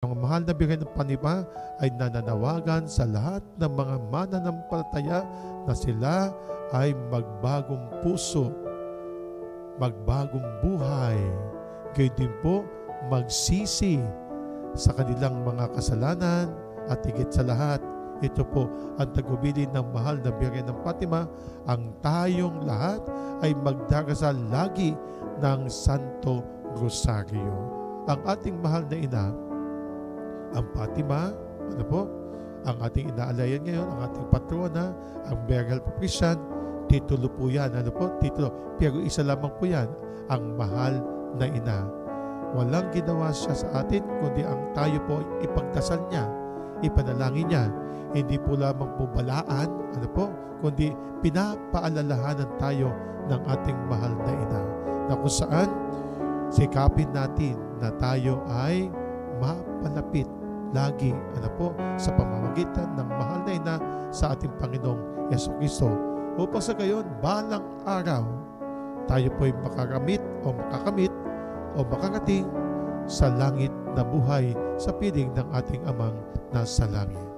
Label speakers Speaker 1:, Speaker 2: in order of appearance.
Speaker 1: Ang mahal na bigay ng Panginoon ay nananawagan sa lahat ng mga mananampalataya na sila ay magbagong puso, magbagong buhay. Gayon din po magsisi sa kanilang mga kasalanan at higit sa lahat, ito po ang tagubilin ng mahal na bigay ng Fatima, ang tayong lahat ay magdarasal lagi ng Santo Rosario. Ang ating mahal na ina, ang Fatima, ano po, ang ating inaalayan ngayon, ang ating patrona, ang Beryl Patrician, titulo po yan, ano po, titulo, pero isa lamang po yan, ang mahal na ina. Walang ginawa siya sa atin, kundi ang tayo po ipagdasal niya, ipanalangin niya, hindi po lamang po balaan, ano po, kundi pinapaalalahanan tayo ng ating mahal na ina, na kung saan sikapin natin na tayo ay mapalapit lagi, ano po, sa pamamagitan ng mahal na ina sa ating Panginoong Jesucristo, upang sa gayon, balang araw, tayo po'y makakamit o makarating sa langit na buhay sa piling ng ating Amang nasa langit.